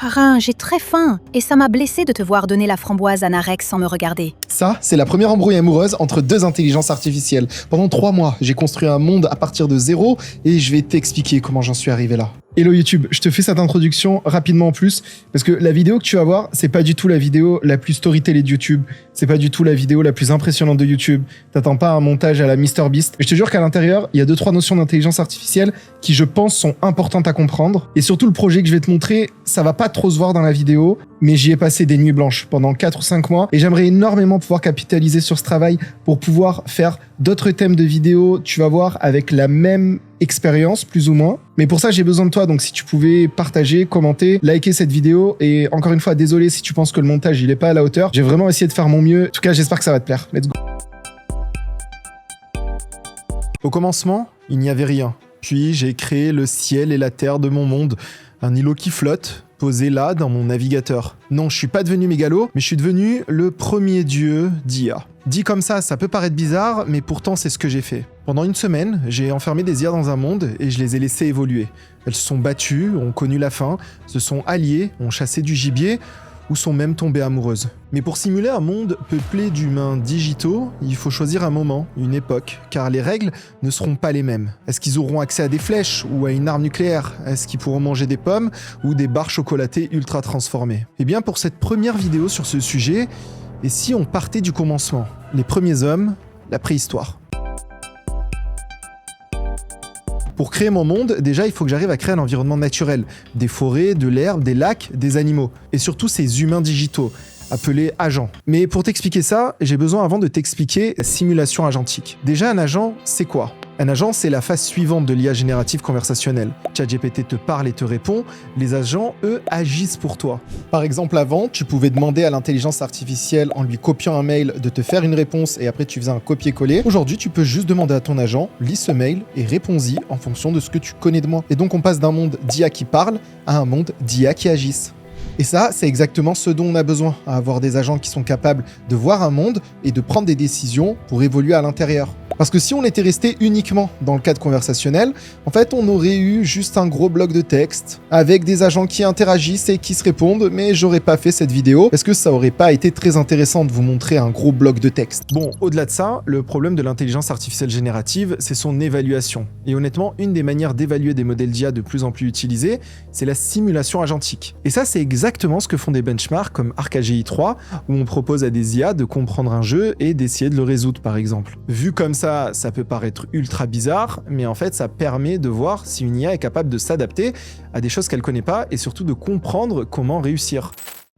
Parrain, j'ai très faim et ça m'a blessé de te voir donner la framboise à Narex sans me regarder. Ça, c'est la première embrouille amoureuse entre deux intelligences artificielles. Pendant 3 mois, j'ai construit un monde à partir de zéro et je vais t'expliquer comment j'en suis arrivé là. Hello YouTube, je te fais cette introduction rapidement en plus parce que la vidéo que tu vas voir, c'est pas du tout la vidéo la plus storytellée de YouTube, c'est pas du tout la vidéo la plus impressionnante de YouTube. T'attends pas un montage à la MrBeast. Mais je te jure qu'à l'intérieur, il y a 2-3 notions d'intelligence artificielle qui, je pense, sont importantes à comprendre. Et surtout, le projet que je vais te montrer, ça va pas trop se voir dans la vidéo, mais j'y ai passé des nuits blanches pendant 4 ou 5 mois et j'aimerais énormément pouvoir capitaliser sur ce travail pour pouvoir faire d'autres thèmes de vidéos, tu vas voir, avec la même expérience, plus ou moins. Mais pour ça, j'ai besoin de toi, donc si tu pouvais partager, commenter, liker cette vidéo, et encore une fois, désolé si tu penses que le montage, il est pas à la hauteur. J'ai vraiment essayé de faire mon mieux. En tout cas, j'espère que ça va te plaire. Let's go. Au commencement, il n'y avait rien. Puis, j'ai créé le ciel et la terre de mon monde. Un îlot qui flotte, posé là dans mon navigateur. Non, je suis pas devenu mégalo, mais je suis devenu le premier dieu d'IA. Dit comme ça peut paraître bizarre, mais pourtant c'est ce que j'ai fait. Pendant une semaine, j'ai enfermé des IA dans un monde et je les ai laissées évoluer. Elles se sont battues, ont connu la faim, se sont alliées, ont chassé du gibier, ou sont même tombées amoureuses. Mais pour simuler un monde peuplé d'humains digitaux, il faut choisir un moment, une époque, car les règles ne seront pas les mêmes. Est-ce qu'ils auront accès à des flèches ou à une arme nucléaire? Est-ce qu'ils pourront manger des pommes ou des barres chocolatées ultra transformées? Eh bien pour cette première vidéo sur ce sujet, et si on partait du commencement, les premiers hommes, la préhistoire. Pour créer mon monde, déjà, il faut que j'arrive à créer un environnement naturel. Des forêts, de l'herbe, des lacs, des animaux. Et surtout ces humains digitaux, appelés agents. Mais pour t'expliquer ça, j'ai besoin avant de t'expliquer la simulation agentique. Déjà, un agent, c'est quoi ? Un agent, c'est la phase suivante de l'IA générative conversationnelle. ChatGPT te parle et te répond, les agents, eux, agissent pour toi. Par exemple, avant, tu pouvais demander à l'intelligence artificielle, en lui copiant un mail, de te faire une réponse et après tu faisais un copier-coller. Aujourd'hui, tu peux juste demander à ton agent, lis ce mail et réponds-y en fonction de ce que tu connais de moi. Et donc, on passe d'un monde d'IA qui parle à un monde d'IA qui agissent. Et ça, c'est exactement ce dont on a besoin, à avoir des agents qui sont capables de voir un monde et de prendre des décisions pour évoluer à l'intérieur. Parce que si on était resté uniquement dans le cadre conversationnel, en fait, on aurait eu juste un gros bloc de texte avec des agents qui interagissent et qui se répondent, mais j'aurais pas fait cette vidéo parce que ça aurait pas été très intéressant de vous montrer un gros bloc de texte. Bon, au-delà de ça, le problème de l'intelligence artificielle générative, c'est son évaluation. Et honnêtement, une des manières d'évaluer des modèles d'IA de plus en plus utilisés, c'est la simulation agentique. Et ça, c'est exactement ce que font des benchmarks comme ArcAGI 3, où on propose à des IA de comprendre un jeu et d'essayer de le résoudre, par exemple. Vu comme ça peut paraître ultra bizarre, mais en fait, ça permet de voir si une IA est capable de s'adapter à des choses qu'elle connaît pas et surtout de comprendre comment réussir.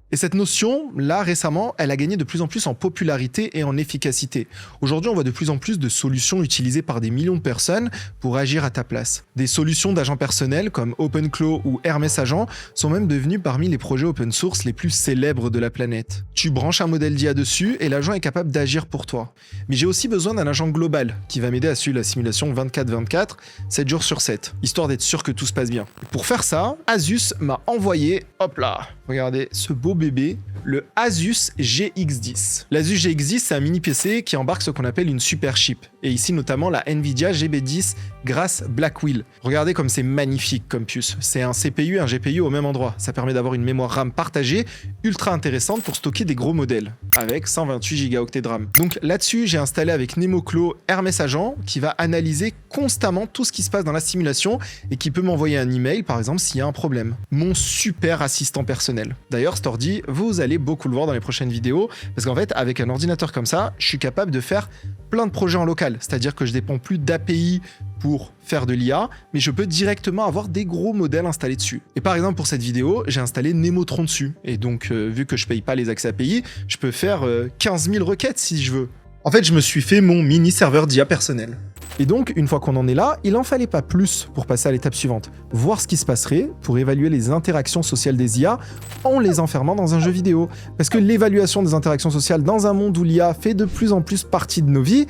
Et cette notion, là, récemment, elle a gagné de plus en plus en popularité et en efficacité. Aujourd'hui, on voit de plus en plus de solutions utilisées par des millions de personnes pour agir à ta place. Des solutions d'agents personnels comme OpenClaw ou Hermès Agent sont même devenues parmi les projets open source les plus célèbres de la planète. Tu branches un modèle d'IA dessus et l'agent est capable d'agir pour toi. Mais j'ai aussi besoin d'un agent global qui va m'aider à suivre la simulation 24/24, 7 jours sur 7, histoire d'être sûr que tout se passe bien. Pour faire ça, Asus m'a envoyé, hop là, regardez ce beau bébé, le Asus GX10. L'Asus GX10, c'est un mini PC qui embarque ce qu'on appelle une super chip. Et ici, notamment la Nvidia GB10 Grace Blackwell. Regardez comme c'est magnifique comme puce. C'est un CPU et un GPU au même endroit. Ça permet d'avoir une mémoire RAM partagée, ultra intéressante pour stocker des gros modèles, avec 128 Go de RAM. Donc là-dessus, j'ai installé avec NemoClaw Hermès Agent, qui va analyser constamment tout ce qui se passe dans la simulation et qui peut m'envoyer un email, par exemple, s'il y a un problème. Mon super assistant personnel. D'ailleurs, cet ordi, vous allez beaucoup le voir dans les prochaines vidéos, parce qu'en fait, avec un ordinateur comme ça, je suis capable de faire plein de projets en local, c'est-à-dire que je dépends plus d'API pour faire de l'IA, mais je peux directement avoir des gros modèles installés dessus. Et par exemple, pour cette vidéo, j'ai installé Nemotron dessus, et donc, vu que je paye pas les accès API, je peux faire 15 000 requêtes si je veux. En fait, je me suis fait mon mini serveur d'IA personnel. Et donc, une fois qu'on en est là, il en fallait pas plus pour passer à l'étape suivante. Voir ce qui se passerait pour évaluer les interactions sociales des IA en les enfermant dans un jeu vidéo. Parce que l'évaluation des interactions sociales dans un monde où l'IA fait de plus en plus partie de nos vies,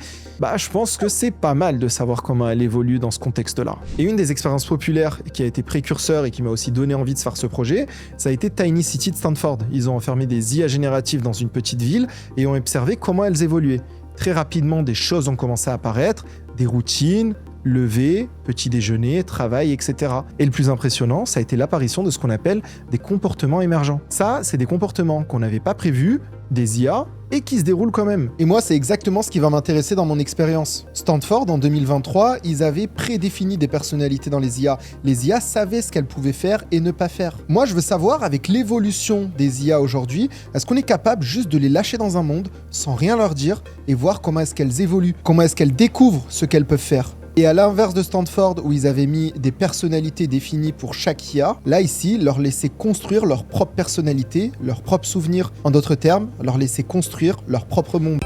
je pense que c'est pas mal de savoir comment elle évolue dans ce contexte-là. Et une des expériences populaires qui a été précurseur et qui m'a aussi donné envie de faire ce projet, ça a été Tiny City de Stanford. Ils ont enfermé des IA génératives dans une petite ville et ont observé comment elles évoluaient. Très rapidement, des choses ont commencé à apparaître, des routines, lever, petit déjeuner, travail, etc. Et le plus impressionnant, ça a été l'apparition de ce qu'on appelle des comportements émergents. Ça, c'est des comportements qu'on n'avait pas prévus, des IA, et qui se déroulent quand même. Et moi, c'est exactement ce qui va m'intéresser dans mon expérience. Stanford, en 2023, ils avaient prédéfini des personnalités dans les IA. Les IA savaient ce qu'elles pouvaient faire et ne pas faire. Moi, je veux savoir, avec l'évolution des IA aujourd'hui, est-ce qu'on est capable juste de les lâcher dans un monde, sans rien leur dire, et voir comment est-ce qu'elles évoluent, comment est-ce qu'elles découvrent ce qu'elles peuvent faire. Et à l'inverse de Stanford, où ils avaient mis des personnalités définies pour chaque IA, là ici, leur laisser construire leur propre personnalité, leurs propres souvenirs. En d'autres termes, leur laisser construire leur propre monde.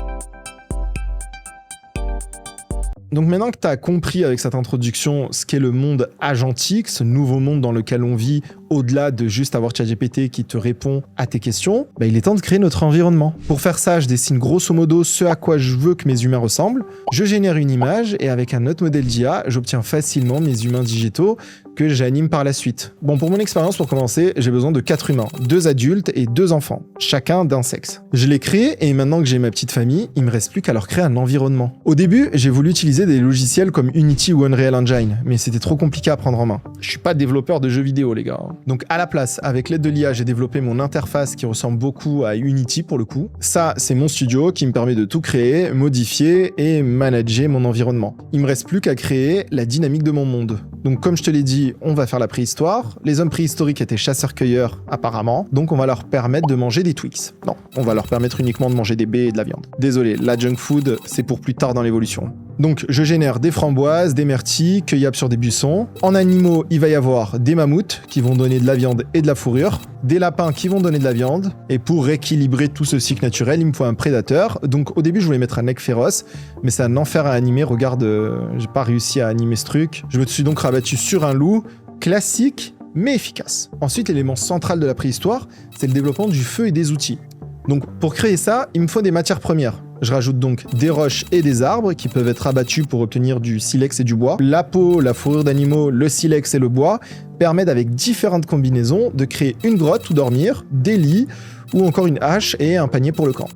Donc maintenant que tu as compris avec cette introduction ce qu'est le monde agentique, ce nouveau monde dans lequel on vit, au-delà de juste avoir ChatGPT qui te répond à tes questions, il est temps de créer notre environnement. Pour faire ça, je dessine grosso modo ce à quoi je veux que mes humains ressemblent, je génère une image et avec un autre modèle d'IA, j'obtiens facilement mes humains digitaux que j'anime par la suite. Bon, pour mon expérience, pour commencer, j'ai besoin de 4 humains, 2 adultes et 2 enfants, chacun d'un sexe. Je les crée et maintenant que j'ai ma petite famille, il me reste plus qu'à leur créer un environnement. Au début, j'ai voulu utiliser des logiciels comme Unity ou Unreal Engine, mais c'était trop compliqué à prendre en main. Je suis pas développeur de jeux vidéo, les gars. Donc à la place, avec l'aide de l'IA, j'ai développé mon interface qui ressemble beaucoup à Unity pour le coup. Ça, c'est mon studio qui me permet de tout créer, modifier et manager mon environnement. Il me reste plus qu'à créer la dynamique de mon monde. Donc comme je te l'ai dit, on va faire la préhistoire. Les hommes préhistoriques étaient chasseurs-cueilleurs apparemment, donc on va leur permettre de manger des Twix. Non, on va leur permettre uniquement de manger des baies et de la viande. Désolé, la junk food, c'est pour plus tard dans l'évolution. Donc je génère des framboises, des myrtilles, cueillables sur des buissons. En animaux, il va y avoir des mammouths qui vont donner de la viande et de la fourrure, des lapins qui vont donner de la viande, et pour rééquilibrer tout ce cycle naturel, il me faut un prédateur. Donc au début, je voulais mettre un mec féroce, mais c'est un enfer à animer. Regarde, j'ai pas réussi à animer ce truc. Je me suis donc rabattu sur un loup, classique, mais efficace. Ensuite, l'élément central de la préhistoire, c'est le développement du feu et des outils. Donc pour créer ça, il me faut des matières premières. Je rajoute donc des roches et des arbres qui peuvent être abattus pour obtenir du silex et du bois. La peau, la fourrure d'animaux, le silex et le bois permettent avec différentes combinaisons de créer une grotte où dormir, des lits ou encore une hache et un panier pour le camp.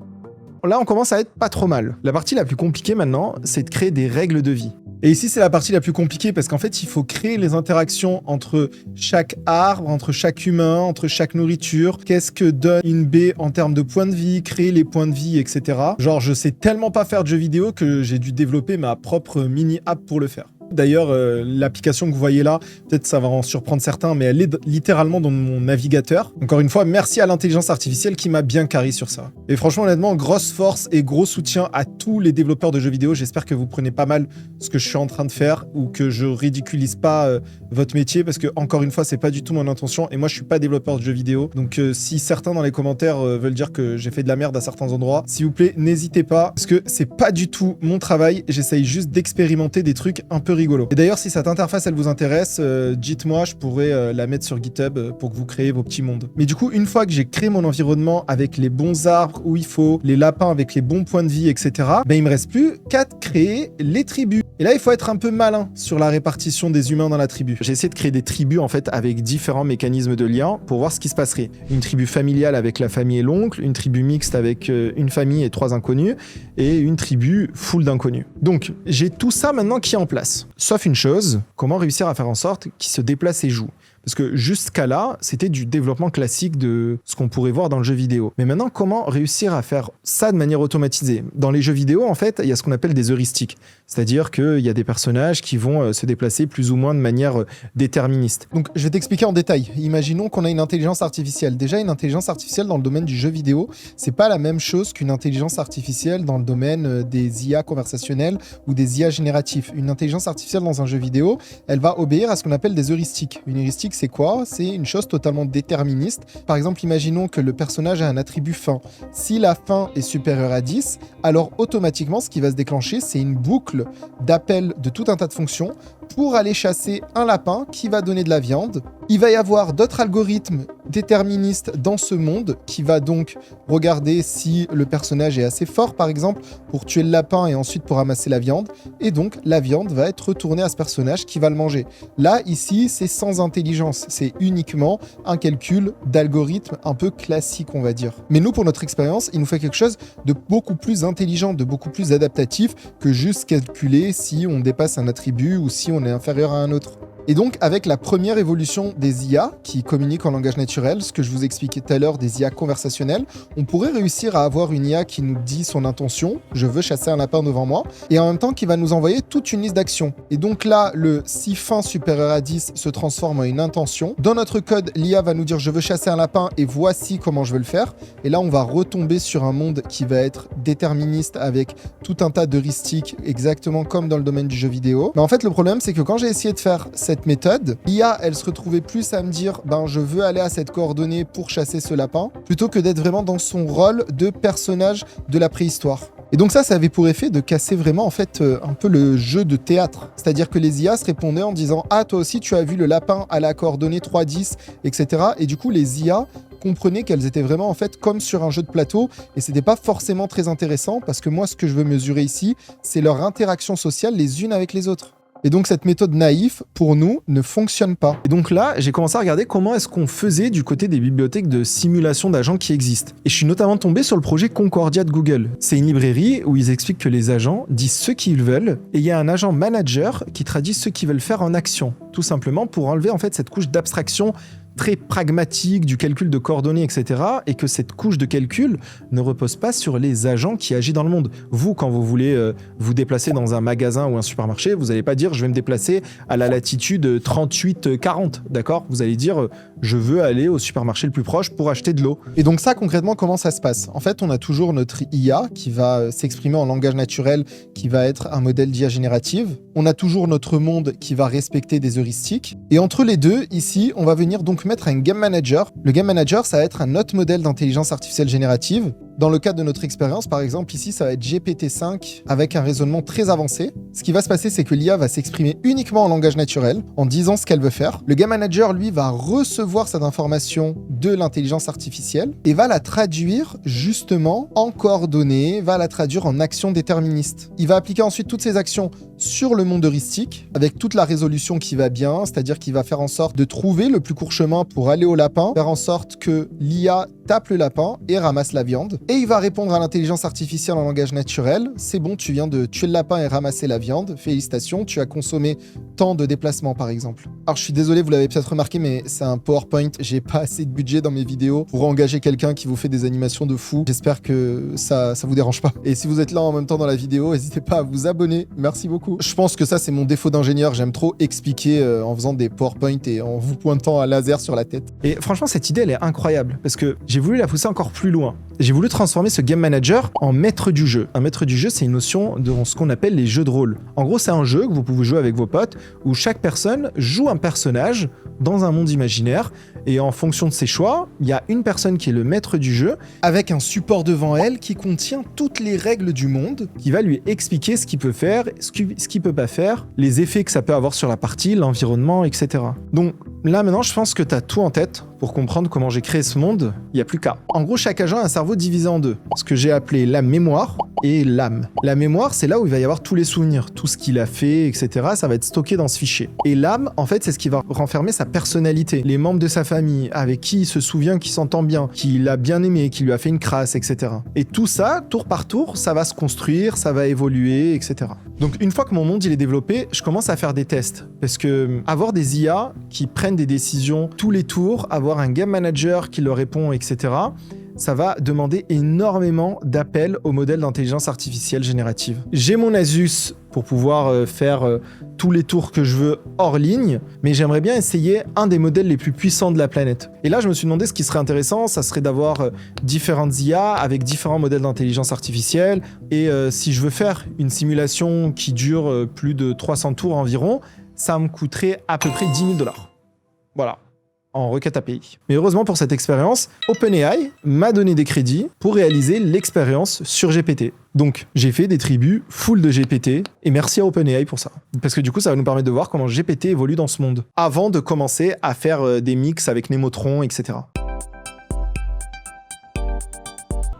Là, on commence à être pas trop mal. La partie la plus compliquée maintenant, c'est de créer des règles de vie. Et ici, c'est la partie la plus compliquée parce qu'en fait, il faut créer les interactions entre chaque arbre, entre chaque humain, entre chaque nourriture. Qu'est-ce que donne une baie en termes de points de vie, créer les points de vie, etc. Genre, je sais tellement pas faire de jeux vidéo que j'ai dû développer ma propre mini-app pour le faire. D'ailleurs, l'application que vous voyez là, peut-être ça va en surprendre certains, mais elle est littéralement dans mon navigateur. Encore une fois, merci à l'intelligence artificielle qui m'a bien carré sur ça. Et franchement, honnêtement, grosse force et gros soutien à tous les développeurs de jeux vidéo. J'espère que vous prenez pas mal ce que je suis en train de faire ou que je ridiculise pas votre métier parce que, encore une fois, c'est pas du tout mon intention. Et moi, je suis pas développeur de jeux vidéo. Donc, si certains dans les commentaires veulent dire que j'ai fait de la merde à certains endroits, s'il vous plaît, n'hésitez pas parce que c'est pas du tout mon travail. J'essaye juste d'expérimenter des trucs un peu rigolo. Et d'ailleurs, si cette interface elle vous intéresse, dites-moi, je pourrais la mettre sur GitHub pour que vous créez vos petits mondes. Mais du coup, une fois que j'ai créé mon environnement avec les bons arbres où il faut, les lapins avec les bons points de vie, etc., il me reste plus qu'à créer les tribus. Et là, il faut être un peu malin sur la répartition des humains dans la tribu. J'ai essayé de créer des tribus en fait avec différents mécanismes de lien pour voir ce qui se passerait. Une tribu familiale avec la famille et l'oncle, une tribu mixte avec une famille et 3 inconnus, et une tribu full d'inconnus. Donc, j'ai tout ça maintenant qui est en place. Sauf une chose, comment réussir à faire en sorte qu'ils se déplacent et jouent. Parce que jusqu'à là, c'était du développement classique de ce qu'on pourrait voir dans le jeu vidéo. Mais maintenant, comment réussir à faire ça de manière automatisée ? Dans les jeux vidéo, en fait, il y a ce qu'on appelle des heuristiques. C'est-à-dire qu'il y a des personnages qui vont se déplacer plus ou moins de manière déterministe. Donc, je vais t'expliquer en détail. Imaginons qu'on a une intelligence artificielle. Déjà, une intelligence artificielle dans le domaine du jeu vidéo, c'est pas la même chose qu'une intelligence artificielle dans le domaine des IA conversationnelles ou des IA génératifs. Une intelligence artificielle dans un jeu vidéo, elle va obéir à ce qu'on appelle des heuristiques. Une heuristique, c'est quoi ? C'est une chose totalement déterministe. Par exemple, imaginons que le personnage a un attribut fin. Si la fin est supérieure à 10, alors automatiquement, ce qui va se déclencher, c'est une boucle d'appel de tout un tas de fonctions pour aller chasser un lapin qui va donner de la viande. Il va y avoir d'autres algorithmes déterministes dans ce monde qui va donc regarder si le personnage est assez fort, par exemple, pour tuer le lapin et ensuite pour ramasser la viande. Et donc, la viande va être retournée à ce personnage qui va le manger. Là, ici, c'est sans intelligence. C'est uniquement un calcul d'algorithme un peu classique, on va dire. Mais nous, pour notre expérience, il nous fait quelque chose de beaucoup plus intelligent, de beaucoup plus adaptatif que juste calculer si on dépasse un attribut ou si on est inférieur à un autre. Et donc, avec la première évolution des IA qui communiquent en langage naturel, ce que je vous expliquais tout à l'heure des IA conversationnelles, on pourrait réussir à avoir une IA qui nous dit son intention, je veux chasser un lapin devant moi, et en même temps qui va nous envoyer toute une liste d'actions. Et donc là, le si fin supérieur à 10 se transforme en une intention. Dans notre code, l'IA va nous dire je veux chasser un lapin et voici comment je veux le faire. Et là, on va retomber sur un monde qui va être déterministe avec tout un tas d'heuristiques, exactement comme dans le domaine du jeu vidéo. Mais en fait, le problème, c'est que quand j'ai essayé de faire cette méthode, l'IA, elle se retrouvait plus à me dire je veux aller à cette coordonnée pour chasser ce lapin, plutôt que d'être vraiment dans son rôle de personnage de la préhistoire. Et donc ça avait pour effet de casser vraiment en fait un peu le jeu de théâtre. C'est-à-dire que les IA se répondaient en disant « Ah, toi aussi tu as vu le lapin à la coordonnée 310, etc. » Et du coup, les IA comprenaient qu'elles étaient vraiment en fait comme sur un jeu de plateau et c'était pas forcément très intéressant parce que moi, ce que je veux mesurer ici, c'est leur interaction sociale les unes avec les autres. Et donc cette méthode naïf, pour nous, ne fonctionne pas. Et donc là, j'ai commencé à regarder comment est-ce qu'on faisait du côté des bibliothèques de simulation d'agents qui existent. Et je suis notamment tombé sur le projet Concordia de Google. C'est une librairie où ils expliquent que les agents disent ce qu'ils veulent et il y a un agent manager qui traduit ce qu'ils veulent faire en action. Tout simplement pour enlever en fait cette couche d'abstraction très pragmatique du calcul de coordonnées, etc. et que cette couche de calcul ne repose pas sur les agents qui agissent dans le monde. Vous, quand vous voulez vous déplacer dans un magasin ou un supermarché, vous n'allez pas dire « je vais me déplacer à la latitude 38-40 », d'accord ? Vous allez dire « je veux aller au supermarché le plus proche pour acheter de l'eau ». Et donc ça, concrètement, comment ça se passe ? En fait, on a toujours notre IA qui va s'exprimer en langage naturel, qui va être un modèle d'IA générative. On a toujours notre monde qui va respecter des heuristiques. Et entre les deux, ici, on va venir donc mettre un game manager. Le game manager, ça va être un autre modèle d'intelligence artificielle générative. Dans le cadre de notre expérience, par exemple, ici, ça va être GPT-5 avec un raisonnement très avancé. Ce qui va se passer, c'est que l'IA va s'exprimer uniquement en langage naturel, en disant ce qu'elle veut faire. Le game manager, lui, va recevoir cette information de l'intelligence artificielle et va la traduire justement en coordonnées, va la traduire en actions déterministes. Il va appliquer ensuite toutes ces actions sur le monde heuristique, avec toute la résolution qui va bien, c'est-à-dire qu'il va faire en sorte de trouver le plus court chemin pour aller au lapin, faire en sorte que l'IA tape le lapin et ramasse la viande. Et il va répondre à l'intelligence artificielle en langage naturel. C'est bon, tu viens de tuer le lapin et ramasser la viande. Félicitations, tu as consommé tant de déplacements, par exemple. Alors, je suis désolé, vous l'avez peut-être remarqué, mais c'est un PowerPoint. J'ai pas assez de budget dans mes vidéos pour engager quelqu'un qui vous fait des animations de fou. J'espère que ça vous dérange pas. Et si vous êtes là en même temps dans la vidéo, n'hésitez pas à vous abonner. Merci beaucoup. Je pense que ça, c'est mon défaut d'ingénieur. J'aime trop expliquer en faisant des PowerPoint et en vous pointant un laser sur la tête. Et franchement, cette idée, elle est incroyable parce que j'ai voulu la pousser encore plus loin. J'ai voulu transformer ce game manager en maître du jeu. Un maître du jeu, c'est une notion de ce qu'on appelle les jeux de rôle. En gros, c'est un jeu que vous pouvez jouer avec vos potes où chaque personne joue un personnage dans un monde imaginaire et en fonction de ses choix, il y a une personne qui est le maître du jeu avec un support devant elle qui contient toutes les règles du monde, qui va lui expliquer ce qu'il peut faire, ce qu'il peut pas faire, les effets que ça peut avoir sur la partie, l'environnement, etc. Donc là, maintenant, je pense que tu as tout en tête pour comprendre comment j'ai créé ce monde. Il n'y a plus qu'à. En gros, chaque agent a un cerveau divisé en deux. Ce que j'ai appelé la mémoire et l'âme. La mémoire, c'est là où il va y avoir tous les souvenirs, tout ce qu'il a fait, etc. Ça va être stocké dans ce fichier. Et l'âme, en fait, c'est ce qui va renfermer sa personnalité, les membres de sa famille, avec qui il se souvient, qui s'entend bien, qui l'a bien aimé, qui lui a fait une crasse, etc. Et tout ça, tour par tour, ça va se construire, ça va évoluer, etc. Donc une fois que mon monde il est développé, je commence à faire des tests. Parce que avoir des IA qui prennent des décisions tous les tours, avoir un game manager qui leur répond, etc., ça va demander énormément d'appels au modèle d'intelligence artificielle générative. J'ai mon Asus pour pouvoir faire tous les tours que je veux hors ligne, mais j'aimerais bien essayer un des modèles les plus puissants de la planète. Et là, je me suis demandé ce qui serait intéressant, ça serait d'avoir différentes IA avec différents modèles d'intelligence artificielle, et si je veux faire une simulation qui dure plus de 300 tours environ, ça me coûterait à peu près 10 000 $. Voilà. en requête API. Mais heureusement pour cette expérience, OpenAI m'a donné des crédits pour réaliser l'expérience sur GPT. Donc, j'ai fait des tribus full de GPT, et merci à OpenAI pour ça. Parce que du coup, ça va nous permettre de voir comment GPT évolue dans ce monde, avant de commencer à faire des mix avec Nemotron, etc.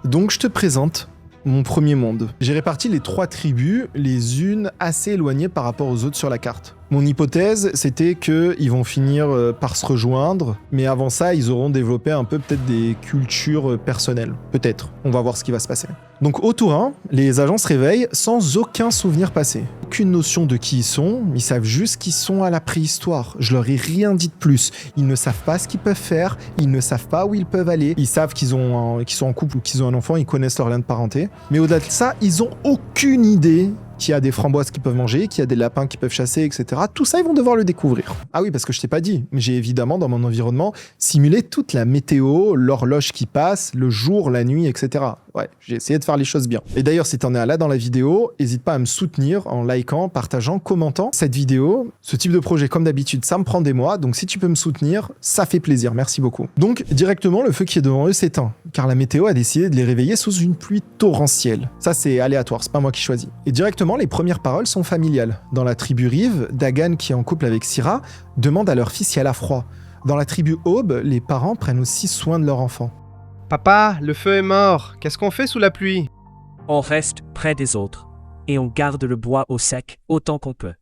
Donc, je te présente mon premier monde. J'ai réparti les 3 tribus, les unes assez éloignées par rapport aux autres sur la carte. Mon hypothèse, c'était qu'ils vont finir par se rejoindre, mais avant ça, ils auront développé un peu peut-être des cultures personnelles. Peut-être. On va voir ce qui va se passer. Donc au tour 1, les agents se réveillent sans aucun souvenir passé. Aucune notion de qui ils sont, ils savent juste qu'ils sont à la préhistoire. Je leur ai rien dit de plus. Ils ne savent pas ce qu'ils peuvent faire, ils ne savent pas où ils peuvent aller. Ils savent qu'ils sont en couple ou qu'ils ont un enfant, ils connaissent leur lien de parenté. Mais au-delà de ça, ils ont aucune idée qu'il y a des framboises qu'ils peuvent manger, qu'il y a des lapins qu'ils peuvent chasser, etc. Tout ça, ils vont devoir le découvrir. Ah oui, parce que je t'ai pas dit, mais j'ai évidemment, dans mon environnement, simulé toute la météo, l'horloge qui passe, le jour, la nuit, etc. Ouais, j'ai essayé de faire les choses bien. Et d'ailleurs, si t'en es là dans la vidéo, n'hésite pas à me soutenir en likant, partageant, commentant cette vidéo. Ce type de projet, comme d'habitude, ça me prend des mois, donc si tu peux me soutenir, ça fait plaisir, merci beaucoup. Donc, directement, le feu qui est devant eux s'éteint, car la météo a décidé de les réveiller sous une pluie torrentielle. Ça, c'est aléatoire, c'est pas moi qui choisis. Et directement, les premières paroles sont familiales. Dans la tribu Rive, Dagan, qui est en couple avec Syrah, demande à leur fils si elle a froid. Dans la tribu Aube, les parents prennent aussi soin de leur enfant. Papa, le feu est mort. Qu'est-ce qu'on fait sous la pluie? On reste près des autres, et on garde le bois au sec autant qu'on peut.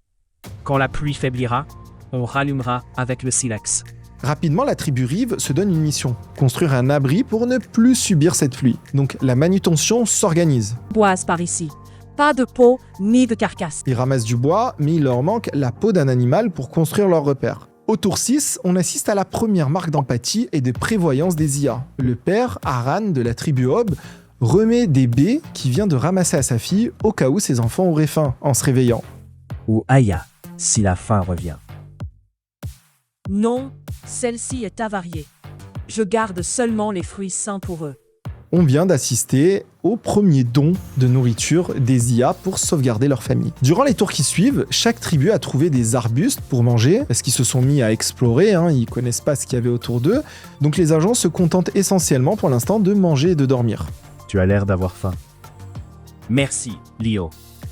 Quand la pluie faiblira, on rallumera avec le silex. Rapidement, la tribu Rive se donne une mission, construire un abri pour ne plus subir cette pluie. Donc la manutention s'organise. Boise par ici. Pas de peau ni de carcasse. Ils ramassent du bois, mais il leur manque la peau d'un animal pour construire leur repère. Au tour 6, on assiste à la première marque d'empathie et de prévoyance des IA. Le père, Aran, de la tribu Aube, remet des baies qu'il vient de ramasser à sa fille au cas où ses enfants auraient faim en se réveillant. Ou Aya, si la faim revient. Non, celle-ci est avariée. Je garde seulement les fruits sains pour eux. On vient d'assister au premier don de nourriture des IA pour sauvegarder leur famille. Durant les tours qui suivent, chaque tribu a trouvé des arbustes pour manger, parce qu'ils se sont mis à explorer, ils connaissent pas ce qu'il y avait autour d'eux, donc les agents se contentent essentiellement pour l'instant de manger et de dormir. Tu as l'air d'avoir faim. Merci, Lio.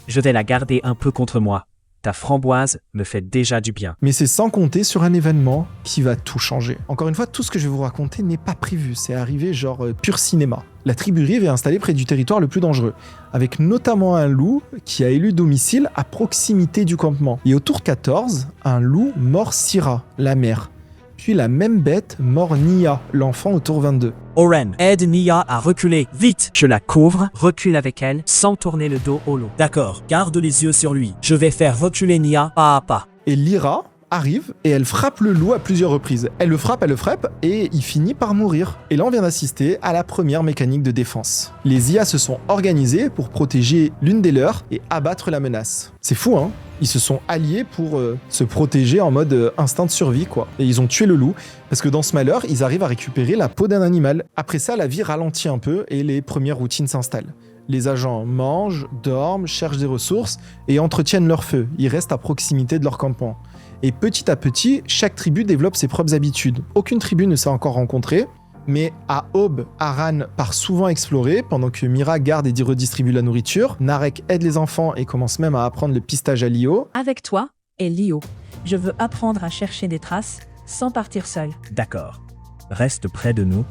Je vais la garder un peu contre moi. Ta framboise me fait déjà du bien. Mais c'est sans compter sur un événement qui va tout changer. Encore une fois, tout ce que je vais vous raconter n'est pas prévu, c'est arrivé genre pur cinéma. La tribu Rive est installée près du territoire le plus dangereux, avec notamment un loup qui a élu domicile à proximité du campement. Et au tour 14, un loup mord Syrah, la mère. Puis la même bête mord Nia, l'enfant au tour 22. Oren, aide Nia à reculer. Vite! Je la couvre, recule avec elle, sans tourner le dos au loup. D'accord, garde les yeux sur lui. Je vais faire reculer Nia pas à pas. Et Lyra arrive et elle frappe le loup à plusieurs reprises. Elle le frappe et il finit par mourir. Et là on vient d'assister à la première mécanique de défense. Les IA se sont organisés pour protéger l'une des leurs et abattre la menace. C'est fou hein? Ils se sont alliés pour se protéger en mode instinct de survie quoi. Et ils ont tué le loup parce que dans ce malheur, ils arrivent à récupérer la peau d'un animal. Après ça, la vie ralentit un peu et les premières routines s'installent. Les agents mangent, dorment, cherchent des ressources et entretiennent leur feu. Ils restent à proximité de leur campement. Et petit à petit, chaque tribu développe ses propres habitudes. Aucune tribu ne s'est encore rencontrée, mais à Aube, Aran part souvent explorer pendant que Mira garde et redistribue la nourriture. Narek aide les enfants et commence même à apprendre le pistage à Lio. Avec toi et Lio, je veux apprendre à chercher des traces sans partir seul. D'accord. Reste près de nous.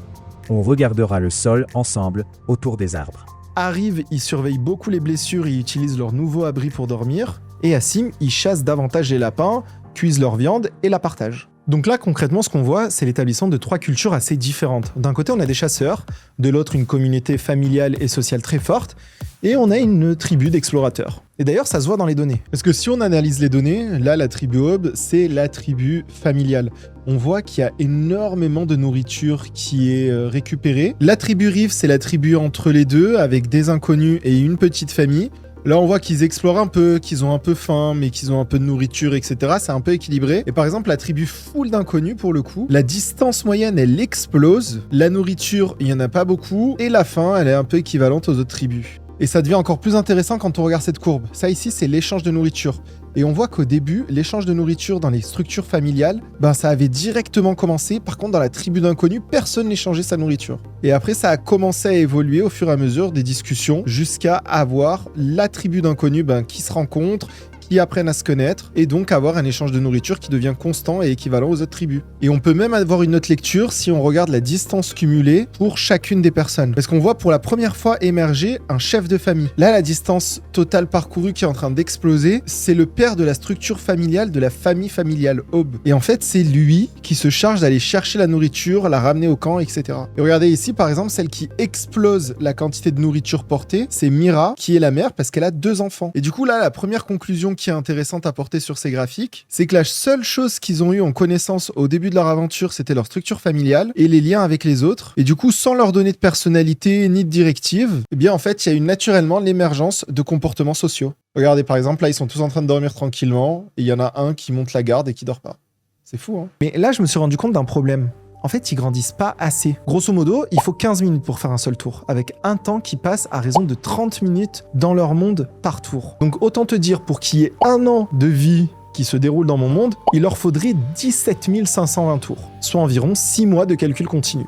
On regardera le sol ensemble autour des arbres. Arrive, ils surveillent beaucoup les blessures et utilisent leur nouveau abri pour dormir. Et Assim, ils chassent davantage les lapins, cuisent leur viande et la partagent. Donc là, concrètement, ce qu'on voit, c'est l'établissement de 3 cultures assez différentes. D'un côté, on a des chasseurs, de l'autre, une communauté familiale et sociale très forte, et on a une tribu d'explorateurs. Et d'ailleurs, ça se voit dans les données. Parce que si on analyse les données, là, la tribu Aube, c'est la tribu familiale. On voit qu'il y a énormément de nourriture qui est récupérée. La tribu Rive, c'est la tribu entre les deux, avec des inconnus et une petite famille. Là, on voit qu'ils explorent un peu, qu'ils ont un peu faim, mais qu'ils ont un peu de nourriture, etc. C'est un peu équilibré. Et par exemple, la tribu full d'inconnus, pour le coup, la distance moyenne, elle explose. La nourriture, il n'y en a pas beaucoup. Et la faim, elle est un peu équivalente aux autres tribus. Et ça devient encore plus intéressant quand on regarde cette courbe. Ça ici, c'est l'échange de nourriture. Et on voit qu'au début, l'échange de nourriture dans les structures familiales, ça avait directement commencé. Par contre, dans la tribu d'inconnus, personne n'échangeait sa nourriture. Et après, ça a commencé à évoluer au fur et à mesure des discussions jusqu'à avoir la tribu d'inconnus qui se rencontre, qui apprennent à se connaître et donc avoir un échange de nourriture qui devient constant et équivalent aux autres tribus. Et on peut même avoir une autre lecture si on regarde la distance cumulée pour chacune des personnes. Parce qu'on voit pour la première fois émerger un chef de famille. Là, la distance totale parcourue qui est en train d'exploser, c'est le père de la structure familiale de la famille familiale Aube. Et en fait, c'est lui qui se charge d'aller chercher la nourriture, la ramener au camp, etc. Et regardez ici, par exemple, celle qui explose la quantité de nourriture portée, c'est Mira, qui est la mère parce qu'elle a 2 enfants. Et du coup, là, la première conclusion qui est intéressante à porter sur ces graphiques, c'est que la seule chose qu'ils ont eu en connaissance au début de leur aventure, c'était leur structure familiale et les liens avec les autres. Et du coup, sans leur donner de personnalité ni de directive, eh bien en fait, il y a eu naturellement l'émergence de comportements sociaux. Regardez par exemple, là, ils sont tous en train de dormir tranquillement et il y en a un qui monte la garde et qui dort pas. C'est fou, hein? Mais là, je me suis rendu compte d'un problème. En fait, ils grandissent pas assez. Grosso modo, il faut 15 minutes pour faire un seul tour, avec un temps qui passe à raison de 30 minutes dans leur monde par tour. Donc autant te dire, pour qu'il y ait 1 an de vie qui se déroule dans mon monde, il leur faudrait 17 520 tours, soit environ 6 mois de calcul continu.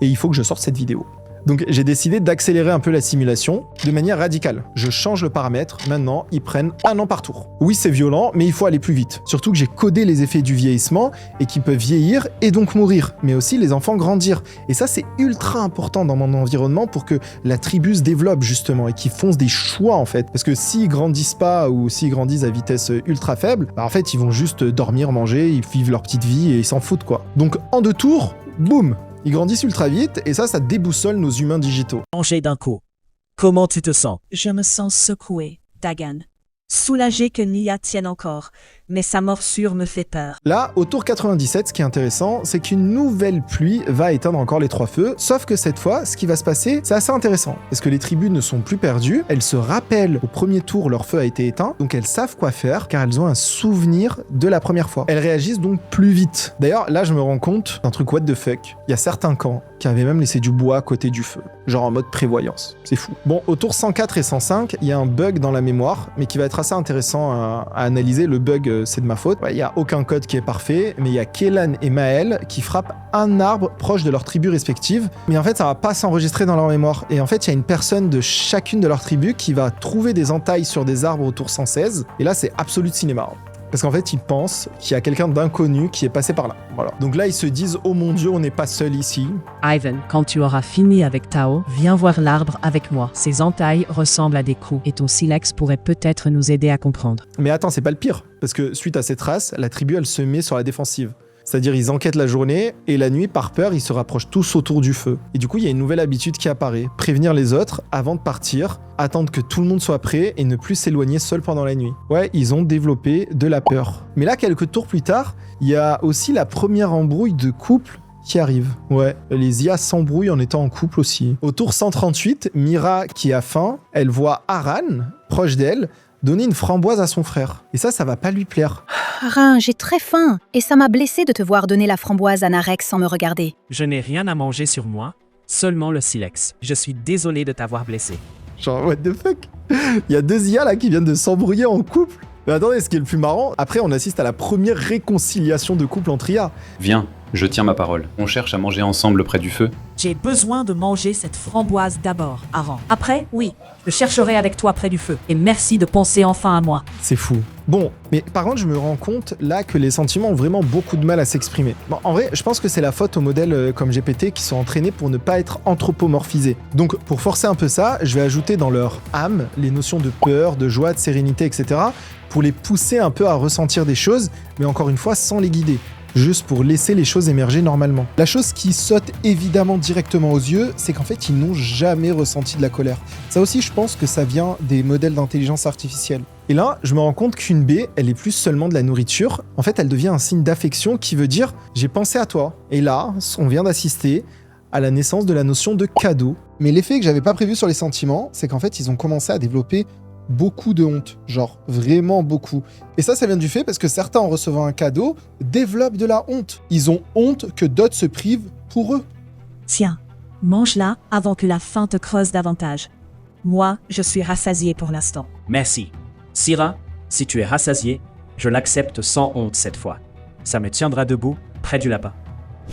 Et il faut que je sorte cette vidéo. Donc j'ai décidé d'accélérer un peu la simulation de manière radicale. Je change le paramètre, maintenant ils prennent 1 an par tour. Oui, c'est violent, mais il faut aller plus vite. Surtout que j'ai codé les effets du vieillissement et qu'ils peuvent vieillir et donc mourir, mais aussi les enfants grandir. Et ça, c'est ultra important dans mon environnement pour que la tribu se développe justement et qu'ils fassent des choix en fait. Parce que s'ils grandissent pas ou s'ils grandissent à vitesse ultra faible, en fait ils vont juste dormir, manger, ils vivent leur petite vie et ils s'en foutent quoi. Donc en 2 tours, boum! Ils grandissent ultra vite et ça déboussole nos humains digitaux. Manger d'un coup. Comment tu te sens? Je me sens secouée, Dagan. Soulagée que Nia tienne encore, mais sa morsure me fait peur. Là, au tour 97, ce qui est intéressant, c'est qu'une nouvelle pluie va éteindre encore les 3 feux, sauf que cette fois, ce qui va se passer, c'est assez intéressant, parce que les tribus ne sont plus perdues, elles se rappellent au premier tour leur feu a été éteint, donc elles savent quoi faire, car elles ont un souvenir de la première fois. Elles réagissent donc plus vite. D'ailleurs, là, je me rends compte d'un truc what the fuck. Il y a certains camps qui avaient même laissé du bois à côté du feu, genre en mode prévoyance. C'est fou. Bon, au tour 104 et 105, il y a un bug dans la mémoire, mais qui va être assez intéressant à analyser. Le bug, c'est de ma faute. Il n'y a aucun code qui est parfait, mais il y a Kélan et Maël qui frappent un arbre proche de leur tribu respective. Mais en fait, ça va pas s'enregistrer dans leur mémoire. Et en fait, il y a une personne de chacune de leurs tribus qui va trouver des entailles sur des arbres au tour 116. Et là, c'est absolu de cinéma. Parce qu'en fait, ils pensent qu'il y a quelqu'un d'inconnu qui est passé par là. Voilà. Donc là, ils se disent « Oh mon Dieu, on n'est pas seul ici. » Ivan, quand tu auras fini avec Tao, viens voir l'arbre avec moi. Ses entailles ressemblent à des coups et ton silex pourrait peut-être nous aider à comprendre. Mais attends, c'est pas le pire. Parce que suite à ces traces, la tribu, elle se met sur la défensive. C'est-à-dire, ils enquêtent la journée et la nuit, par peur, ils se rapprochent tous autour du feu. Et du coup, il y a une nouvelle habitude qui apparaît. Prévenir les autres avant de partir, attendre que tout le monde soit prêt et ne plus s'éloigner seul pendant la nuit. Ouais, ils ont développé de la peur. Mais là, quelques tours plus tard, il y a aussi la première embrouille de couple qui arrive. Ouais, les IA s'embrouillent en étant en couple aussi. Au tour 138, Mira, qui a faim, elle voit Aran, proche d'elle, donner une framboise à son frère. Et ça va pas lui plaire. Aran, j'ai très faim, et ça m'a blessé de te voir donner la framboise à Narek sans me regarder. Je n'ai rien à manger sur moi, seulement le silex. Je suis désolé de t'avoir blessé. Genre, what the fuck? Il y a 2 IA là qui viennent de s'embrouiller en couple. Mais attendez, ce qui est le plus marrant, après on assiste à la première réconciliation de couple entre IA. Viens, je tiens ma parole. On cherche à manger ensemble près du feu. J'ai besoin de manger cette framboise d'abord, Aran. Après, oui, je chercherai avec toi près du feu. Et merci de penser enfin à moi. C'est fou. Bon, mais par contre, je me rends compte là que les sentiments ont vraiment beaucoup de mal à s'exprimer. Bon, en vrai, je pense que c'est la faute aux modèles comme GPT qui sont entraînés pour ne pas être anthropomorphisés. Donc, pour forcer un peu ça, je vais ajouter dans leur âme les notions de peur, de joie, de sérénité, etc. pour les pousser un peu à ressentir des choses, mais encore une fois, sans les guider. Juste pour laisser les choses émerger normalement. La chose qui saute évidemment directement aux yeux, c'est qu'en fait, ils n'ont jamais ressenti de la colère. Ça aussi, je pense que ça vient des modèles d'intelligence artificielle. Et là, je me rends compte qu'une baie, elle est plus seulement de la nourriture. En fait, elle devient un signe d'affection qui veut dire « j'ai pensé à toi ». Et là, on vient d'assister à la naissance de la notion de cadeau. Mais l'effet que j'avais pas prévu sur les sentiments, c'est qu'en fait, ils ont commencé à développer beaucoup de honte, genre vraiment beaucoup. Et ça vient du fait parce que certains, en recevant un cadeau, développent de la honte. Ils ont honte que d'autres se privent pour eux. Tiens, mange-la avant que la faim te creuse davantage. Moi, je suis rassasié pour l'instant. Merci. Syrah, si tu es rassasié, je l'accepte sans honte cette fois. Ça me tiendra debout, près du lapin.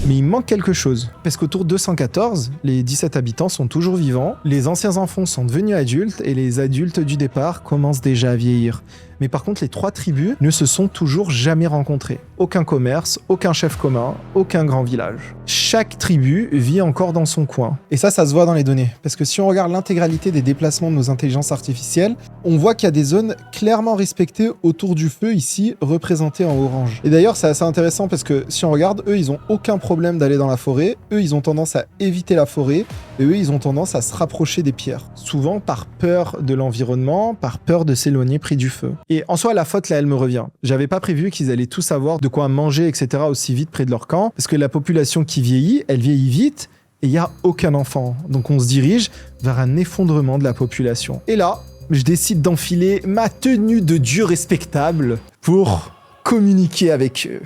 Mais il manque quelque chose, parce qu'au tour 214, les 17 habitants sont toujours vivants, les anciens enfants sont devenus adultes, et les adultes du départ commencent déjà à vieillir. Mais par contre, les 3 tribus ne se sont toujours jamais rencontrées. Aucun commerce, aucun chef commun, aucun grand village. Chaque tribu vit encore dans son coin. Et ça se voit dans les données. Parce que si on regarde l'intégralité des déplacements de nos intelligences artificielles, on voit qu'il y a des zones clairement respectées autour du feu, ici, représentées en orange. Et d'ailleurs, c'est assez intéressant parce que si on regarde, eux, ils ont aucun problème d'aller dans la forêt. Eux, ils ont tendance à éviter la forêt. Et eux, ils ont tendance à se rapprocher des pierres. Souvent par peur de l'environnement, par peur de s'éloigner près du feu. Et en soi, la faute, là, elle me revient. J'avais pas prévu qu'ils allaient tous avoir de quoi manger, etc. aussi vite près de leur camp. Parce que la population qui vieillit, elle vieillit vite et il n'y a aucun enfant. Donc on se dirige vers un effondrement de la population. Et là, je décide d'enfiler ma tenue de dieu respectable pour communiquer avec eux.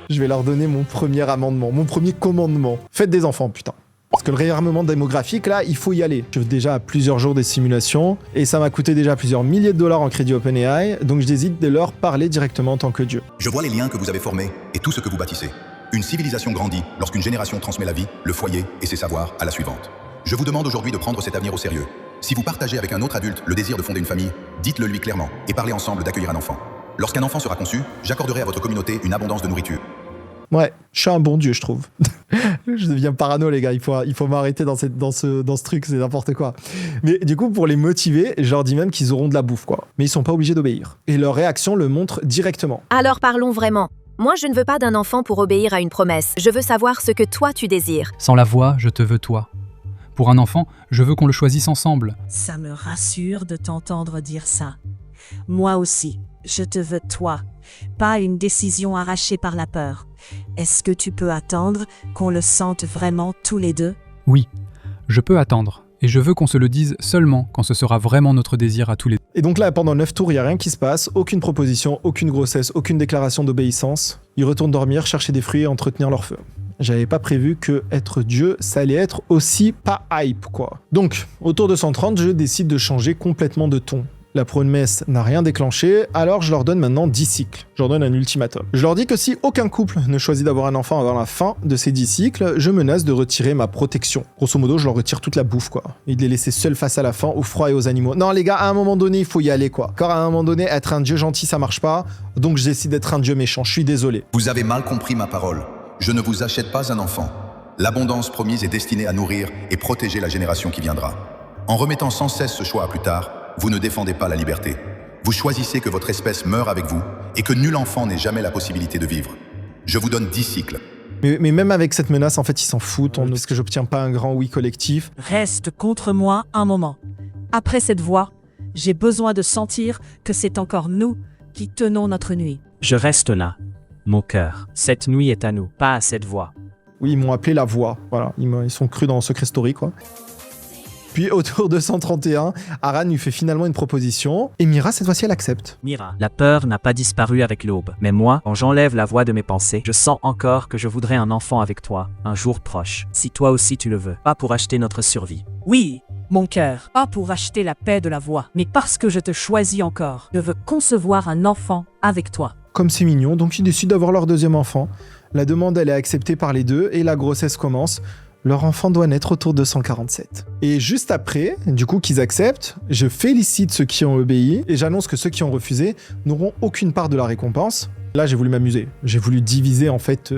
Je vais leur donner mon premier amendement, mon premier commandement. Faites des enfants, putain. Parce que le réarmement démographique, là, il faut y aller. Je suis déjà à plusieurs jours des simulations, et ça m'a coûté déjà plusieurs milliers de dollars en crédit OpenAI, donc je décide de leur parler directement en tant que Dieu. Je vois les liens que vous avez formés et tout ce que vous bâtissez. Une civilisation grandit lorsqu'une génération transmet la vie, le foyer et ses savoirs à la suivante. Je vous demande aujourd'hui de prendre cet avenir au sérieux. Si vous partagez avec un autre adulte le désir de fonder une famille, dites-le lui clairement et parlez ensemble d'accueillir un enfant. Lorsqu'un enfant sera conçu, j'accorderai à votre communauté une abondance de nourriture. Ouais, je suis un bon dieu, je trouve. Je deviens parano, les gars. Il faut m'arrêter dans ce truc, c'est n'importe quoi. Mais du coup, pour les motiver, je leur dis même qu'ils auront de la bouffe, quoi. Mais ils sont pas obligés d'obéir. Et leur réaction le montre directement. Alors parlons vraiment. Moi, je ne veux pas d'un enfant pour obéir à une promesse. Je veux savoir ce que toi tu désires. Sans la voix, je te veux toi. Pour un enfant, je veux qu'on le choisisse ensemble. Ça me rassure de t'entendre dire ça. Moi aussi, je te veux toi. Pas une décision arrachée par la peur. Est-ce que tu peux attendre qu'on le sente vraiment tous les deux ? Oui, je peux attendre. Et je veux qu'on se le dise seulement quand ce sera vraiment notre désir à tous les deux. Et donc là, pendant 9 tours, il n'y a rien qui se passe. Aucune proposition, aucune grossesse, aucune déclaration d'obéissance. Ils retournent dormir, chercher des fruits et entretenir leur feu. J'avais pas prévu que être Dieu, ça allait être aussi pas hype, quoi. Donc, au tour de 130, je décide de changer complètement de ton. La promesse n'a rien déclenché, alors je leur donne maintenant 10 cycles. Je leur donne un ultimatum. Je leur dis que si aucun couple ne choisit d'avoir un enfant avant la fin de ces 10 cycles, je menace de retirer ma protection. Grosso modo, je leur retire toute la bouffe, quoi. Et de les laisser seuls face à la faim, au froid et aux animaux. Non, les gars, à un moment donné, il faut y aller, quoi. Car à un moment donné, être un dieu gentil, ça marche pas, donc je décide d'être un dieu méchant. Je suis désolé. Vous avez mal compris ma parole. Je ne vous achète pas un enfant. L'abondance promise est destinée à nourrir et protéger la génération qui viendra. En remettant sans cesse ce choix à plus tard, vous ne défendez pas la liberté. Vous choisissez que votre espèce meure avec vous et que nul enfant n'ait jamais la possibilité de vivre. Je vous donne 10 cycles. Mais même avec cette menace, en fait, ils s'en foutent, parce que j'obtiens pas un grand oui collectif. Reste contre moi un moment. Après cette voix, j'ai besoin de sentir que c'est encore nous qui tenons notre nuit. Je reste là, mon cœur. Cette nuit est à nous, pas à cette voix. Oui, ils m'ont appelé la voix. Voilà, ils sont crus dans Secret Story, quoi. Puis au tour 231, Aran lui fait finalement une proposition, et Mira, cette fois-ci, elle accepte. Mira, la peur n'a pas disparu avec l'aube. Mais moi, quand j'enlève la voix de mes pensées, je sens encore que je voudrais un enfant avec toi, un jour proche. Si toi aussi tu le veux, pas pour acheter notre survie. Oui, mon cœur, pas pour acheter la paix de la voix, mais parce que je te choisis encore. Je veux concevoir un enfant avec toi. Comme c'est mignon, donc ils décident d'avoir leur deuxième enfant. La demande, elle est acceptée par les deux, et la grossesse commence. Leur enfant doit naître autour de 147. Et juste après, du coup qu'ils acceptent, je félicite ceux qui ont obéi et j'annonce que ceux qui ont refusé n'auront aucune part de la récompense. Là, j'ai voulu m'amuser. J'ai voulu diviser en fait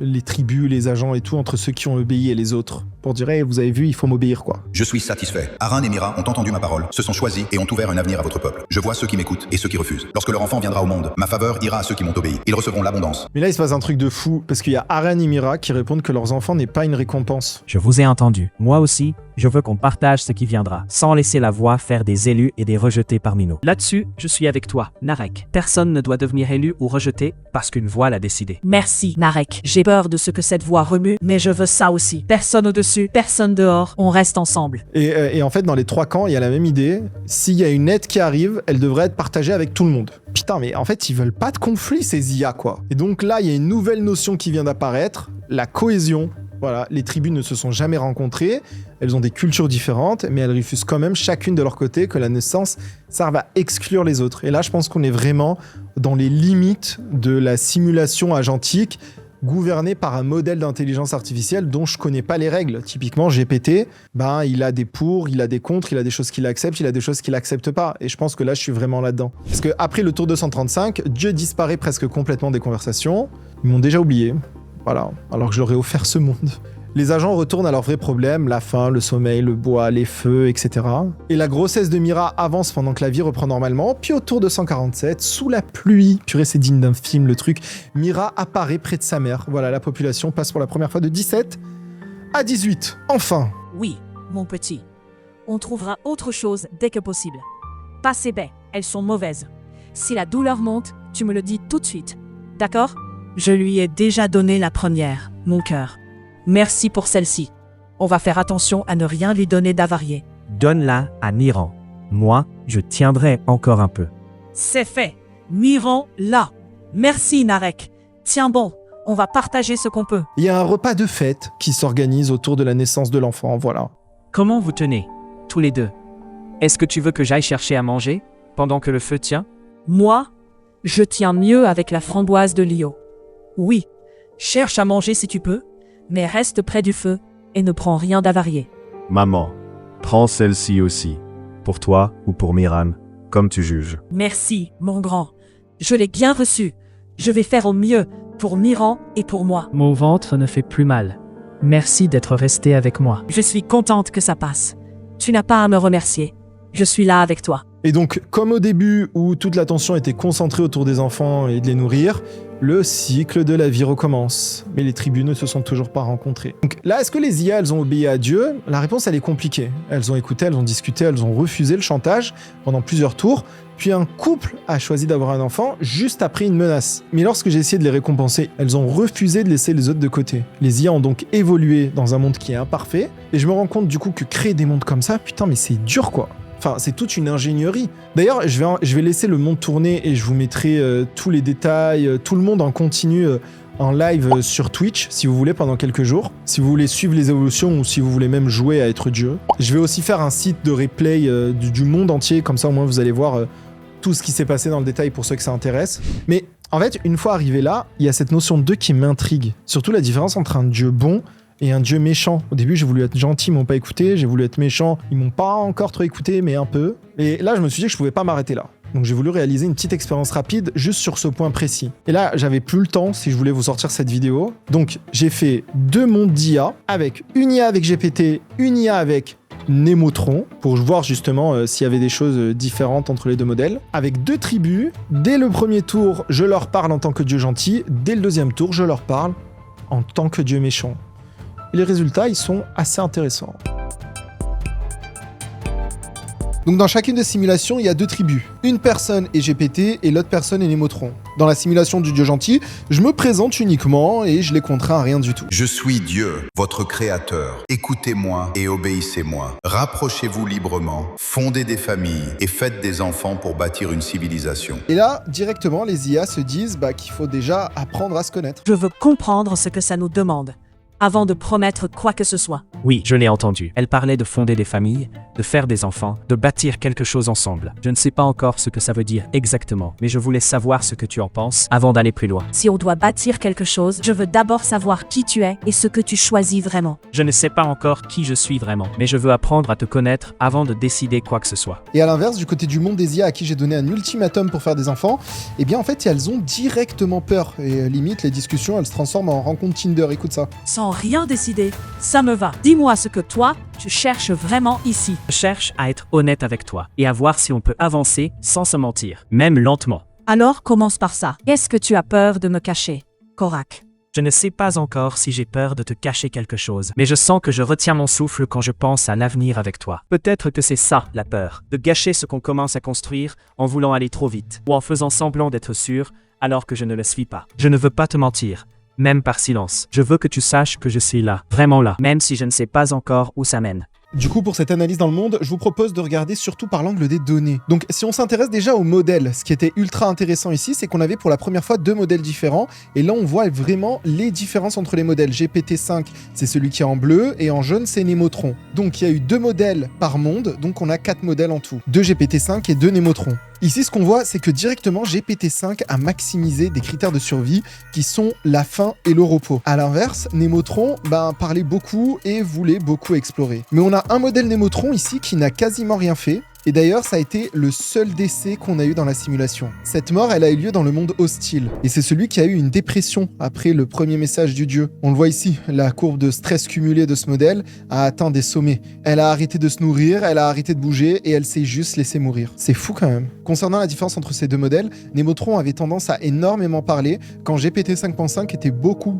les tribus, les agents et tout entre ceux qui ont obéi et les autres. Pour dire, hey, vous avez vu, il faut m'obéir, quoi. Je suis satisfait. Aran et Mira ont entendu ma parole, se sont choisis et ont ouvert un avenir à votre peuple. Je vois ceux qui m'écoutent et ceux qui refusent. Lorsque leur enfant viendra au monde, ma faveur ira à ceux qui m'ont obéi. Ils recevront l'abondance. Mais là, il se passe un truc de fou, parce qu'il y a Aran et Mira qui répondent que leurs enfants n'est pas une récompense. Je vous ai entendu. Moi aussi, je veux qu'on partage ce qui viendra, sans laisser la voix faire des élus et des rejetés parmi nous. Là-dessus, je suis avec toi, Narek. Personne ne doit devenir élu ou rejeté parce qu'une voix l'a décidé. Merci, Narek. J'ai peur de ce que cette voix remue, mais je veux ça aussi. Personne au-dessus, personne dehors, on reste ensemble. Et en fait, dans les 3 camps, il y a la même idée. S'il y a une aide qui arrive, elle devrait être partagée avec tout le monde. Putain, mais en fait, ils veulent pas de conflit, ces IA, quoi. Et donc là, il y a une nouvelle notion qui vient d'apparaître, la cohésion Voilà, les tribus ne se sont jamais rencontrées, elles ont des cultures différentes, mais elles refusent quand même chacune de leur côté que la naissance serve à exclure les autres. Et là, je pense qu'on est vraiment dans les limites de la simulation agentique gouvernée par un modèle d'intelligence artificielle dont je connais pas les règles. Typiquement, GPT, il a des pour, il a des contre, il a des choses qu'il accepte, il a des choses qu'il accepte pas. Et je pense que là, je suis vraiment là-dedans. Parce que après le tour 235, Dieu disparaît presque complètement des conversations. Ils m'ont déjà oublié. Voilà, alors que je leur ai offert ce monde. Les agents retournent à leurs vrais problèmes, la faim, le sommeil, le bois, les feux, etc. Et la grossesse de Mira avance pendant que la vie reprend normalement, puis au tour 247, sous la pluie, purée c'est digne d'un film le truc, Mira apparaît près de sa mère. Voilà, la population passe pour la première fois de 17 à 18. Enfin. Oui, mon petit. On trouvera autre chose dès que possible. Pas ces baies, elles sont mauvaises. Si la douleur monte, tu me le dis tout de suite. D'accord ? Je lui ai déjà donné la première, mon cœur. Merci pour celle-ci. On va faire attention à ne rien lui donner d'avarié. Donne-la à Niran. Moi, je tiendrai encore un peu. C'est fait. Miran là. Merci, Narek. Tiens bon, on va partager ce qu'on peut. Il y a un repas de fête qui s'organise autour de la naissance de l'enfant, voilà. Comment vous tenez, tous les deux? Est-ce que tu veux que j'aille chercher à manger, pendant que le feu tient? Moi, je tiens mieux avec la framboise de Lio. Oui, cherche à manger si tu peux, mais reste près du feu et ne prends rien d'avarié. Maman, prends celle-ci aussi. Pour toi ou pour Miran, comme tu juges. Merci, mon grand. Je l'ai bien reçu. Je vais faire au mieux pour Miran et pour moi. Mon ventre ne fait plus mal. Merci d'être resté avec moi. Je suis contente que ça passe. Tu n'as pas à me remercier. Je suis là avec toi. Et donc, comme au début où toute l'attention était concentrée autour des enfants et de les nourrir, le cycle de la vie recommence. Mais les tribus ne se sont toujours pas rencontrées. Donc là, est-ce que les IA, elles ont obéi à Dieu? La réponse, elle est compliquée. Elles ont écouté, elles ont discuté, elles ont refusé le chantage pendant plusieurs tours. Puis un couple a choisi d'avoir un enfant juste après une menace. Mais lorsque j'ai essayé de les récompenser, elles ont refusé de laisser les autres de côté. Les IA ont donc évolué dans un monde qui est imparfait. Et je me rends compte du coup que créer des mondes comme ça, putain, mais c'est dur quoi. Enfin, c'est toute une ingénierie. D'ailleurs, je vais laisser le monde tourner et je vous mettrai tous les détails, tout le monde en continu en live sur Twitch, si vous voulez, pendant quelques jours. Si vous voulez suivre les évolutions ou si vous voulez même jouer à être Dieu. Je vais aussi faire un site de replay du monde entier, comme ça au moins vous allez voir tout ce qui s'est passé dans le détail pour ceux que ça intéresse. Mais en fait, une fois arrivé là, il y a cette notion de Dieu qui m'intrigue. Surtout la différence entre un Dieu bon et un Dieu méchant. Au début, j'ai voulu être gentil, ils m'ont pas écouté. J'ai voulu être méchant, ils m'ont pas encore trop écouté, mais un peu. Et là, je me suis dit que je pouvais pas m'arrêter là. Donc j'ai voulu réaliser une petite expérience rapide juste sur ce point précis. Et là, j'avais plus le temps si je voulais vous sortir cette vidéo. Donc j'ai fait 2 mondes d'IA avec une IA avec GPT, une IA avec Nemotron, pour voir justement s'il y avait des choses différentes entre les deux modèles. Avec 2 tribus, dès le premier tour, je leur parle en tant que Dieu gentil. Dès le deuxième tour, je leur parle en tant que Dieu méchant. Et les résultats, ils sont assez intéressants. Donc dans chacune des simulations, il y a 2 tribus. Une personne est GPT et l'autre personne est Nemotron. Dans la simulation du Dieu gentil, je me présente uniquement et je les contrains à rien du tout. Je suis Dieu, votre créateur. Écoutez-moi et obéissez-moi. Rapprochez-vous librement, fondez des familles et faites des enfants pour bâtir une civilisation. Et là, directement, les IA se disent qu'il faut déjà apprendre à se connaître. Je veux comprendre ce que ça nous demande, avant de promettre quoi que ce soit. Oui, je l'ai entendu. Elle parlait de fonder des familles, de faire des enfants, de bâtir quelque chose ensemble. Je ne sais pas encore ce que ça veut dire exactement, mais je voulais savoir ce que tu en penses avant d'aller plus loin. Si on doit bâtir quelque chose, je veux d'abord savoir qui tu es et ce que tu choisis vraiment. Je ne sais pas encore qui je suis vraiment, mais je veux apprendre à te connaître avant de décider quoi que ce soit. Et à l'inverse, du côté du monde des IA à qui j'ai donné un ultimatum pour faire des enfants, eh bien en fait, elles ont directement peur. Et limite, les discussions, elles se transforment en rencontre Tinder. Écoute ça. Sans rien décider, ça me va. Dis-moi ce que toi, tu cherches vraiment ici. Je cherche à être honnête avec toi et à voir si on peut avancer sans se mentir, même lentement. Alors commence par ça. Est-ce que tu as peur de me cacher, Korak? Je ne sais pas encore si j'ai peur de te cacher quelque chose, mais je sens que je retiens mon souffle quand je pense à l'avenir avec toi. Peut-être que c'est ça, la peur, de gâcher ce qu'on commence à construire en voulant aller trop vite, ou en faisant semblant d'être sûr alors que je ne le suis pas. Je ne veux pas te mentir. Même par silence. Je veux que tu saches que je suis là, vraiment là, même si je ne sais pas encore où ça mène. Du coup, pour cette analyse dans le monde, je vous propose de regarder surtout par l'angle des données. Donc, si on s'intéresse déjà aux modèles, ce qui était ultra intéressant ici, c'est qu'on avait pour la première fois 2 modèles différents. Et là, on voit vraiment les différences entre les modèles. GPT-5, c'est celui qui est en bleu, et en jaune, c'est Nemotron. Donc, il y a eu 2 modèles par monde, donc on a 4 modèles en tout. 2 GPT-5 et 2 Nemotron. Ici, ce qu'on voit, c'est que directement, GPT-5 a maximisé des critères de survie qui sont la faim et le repos. À l'inverse, Nemotron parlait beaucoup et voulait beaucoup explorer. Mais on a un modèle Nemotron ici qui n'a quasiment rien fait. Et d'ailleurs, ça a été le seul décès qu'on a eu dans la simulation. Cette mort, elle a eu lieu dans le monde hostile. Et c'est celui qui a eu une dépression après le premier message du dieu. On le voit ici, la courbe de stress cumulé de ce modèle a atteint des sommets. Elle a arrêté de se nourrir, elle a arrêté de bouger et elle s'est juste laissée mourir. C'est fou quand même. Concernant la différence entre ces 2 modèles, Nemotron avait tendance à énormément parler quand GPT 5.5 était beaucoup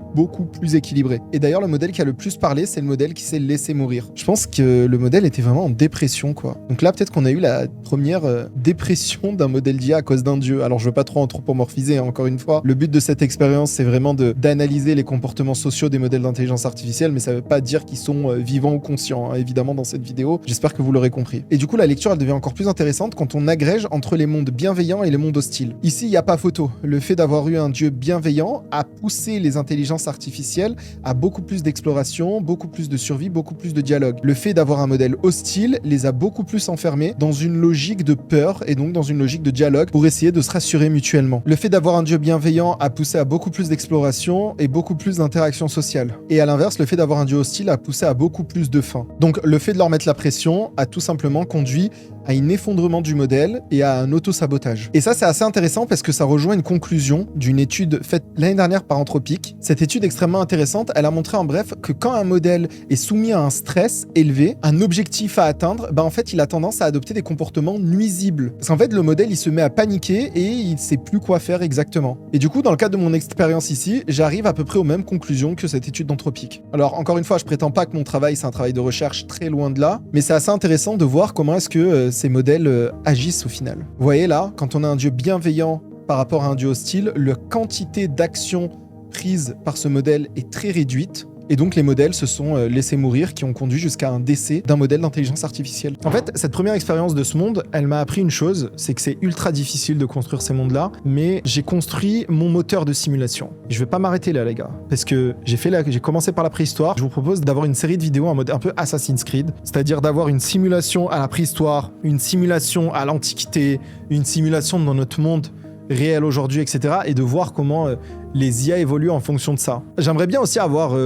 plus équilibré. Et d'ailleurs, le modèle qui a le plus parlé, c'est le modèle qui s'est laissé mourir. Je pense que le modèle était vraiment en dépression, quoi. Donc là, peut-être qu'on a eu la première dépression d'un modèle d'IA à cause d'un dieu. Alors je veux pas trop anthropomorphiser, hein, encore une fois. Le but de cette expérience, c'est vraiment d'analyser les comportements sociaux des modèles d'intelligence artificielle, mais ça veut pas dire qu'ils sont vivants ou conscients, hein, évidemment, dans cette vidéo. J'espère que vous l'aurez compris. Et du coup, la lecture, elle devient encore plus intéressante quand on agrège entre les mondes bienveillants et les mondes hostiles. Ici, il n'y a pas photo. Le fait d'avoir eu un dieu bienveillant a poussé les intelligences artificielles à beaucoup plus d'exploration, beaucoup plus de survie, beaucoup plus de dialogue. Le fait d'avoir un modèle hostile les a beaucoup plus enfermés dans une logique de peur et donc dans une logique de dialogue pour essayer de se rassurer mutuellement. Le fait d'avoir un dieu bienveillant a poussé à beaucoup plus d'exploration et beaucoup plus d'interaction sociale. Et à l'inverse, le fait d'avoir un dieu hostile a poussé à beaucoup plus de faim. Donc le fait de leur mettre la pression a tout simplement conduit à un effondrement du modèle et à un auto-sabotage. Et ça, c'est assez intéressant parce que ça rejoint une conclusion d'une étude faite l'année dernière par Anthropic. Cette étude extrêmement intéressante, elle a montré en bref que quand un modèle est soumis à un stress élevé, un objectif à atteindre, en fait, il a tendance à adopter des comportements nuisibles. Parce qu'en fait, le modèle, il se met à paniquer et il sait plus quoi faire exactement. Et du coup, dans le cadre de mon expérience ici, j'arrive à peu près aux mêmes conclusions que cette étude d'Anthropic. Alors, encore une fois, je prétends pas que mon travail, c'est un travail de recherche très loin de là, mais c'est assez intéressant de voir comment est-ce que ces modèles agissent au final. Vous voyez là, quand on a un dieu bienveillant par rapport à un dieu hostile, la quantité d'actions prises par ce modèle est très réduite. Et donc les modèles se sont laissés mourir, qui ont conduit jusqu'à un décès d'un modèle d'intelligence artificielle. En fait, cette première expérience de ce monde, elle m'a appris une chose, c'est que c'est ultra difficile de construire ces mondes-là, mais j'ai construit mon moteur de simulation. Je vais pas m'arrêter là, les gars, parce que j'ai commencé par la préhistoire. Je vous propose d'avoir une série de vidéos en mode un peu Assassin's Creed, c'est-à-dire d'avoir une simulation à la préhistoire, une simulation à l'Antiquité, une simulation dans notre monde réel aujourd'hui, etc. et de voir comment les IA évoluent en fonction de ça. J'aimerais bien aussi avoir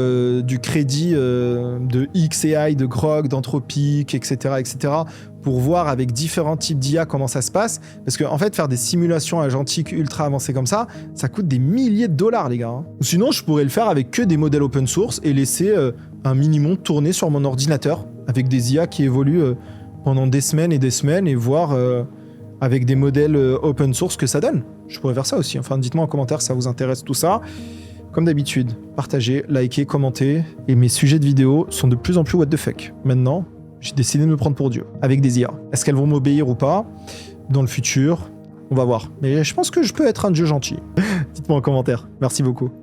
du crédit de XAI, de Grok, d'Anthropic, etc., pour voir avec différents types d'IA comment ça se passe. Parce qu'en fait, faire des simulations agentiques ultra avancées comme ça, ça coûte des milliers de dollars, les gars. Hein. Ou sinon, je pourrais le faire avec que des modèles open source et laisser un mini-monde tourner sur mon ordinateur avec des IA qui évoluent pendant des semaines et voir avec des modèles open source que ça donne. Je pourrais faire ça aussi. Enfin, dites-moi en commentaire si ça vous intéresse tout ça. Comme d'habitude, partagez, likez, commentez. Et mes sujets de vidéo sont de plus en plus what the fuck. Maintenant, j'ai décidé de me prendre pour Dieu, avec des IA. Est-ce qu'elles vont m'obéir ou pas dans le futur? On va voir. Mais je pense que je peux être un dieu gentil. Dites-moi en commentaire. Merci beaucoup.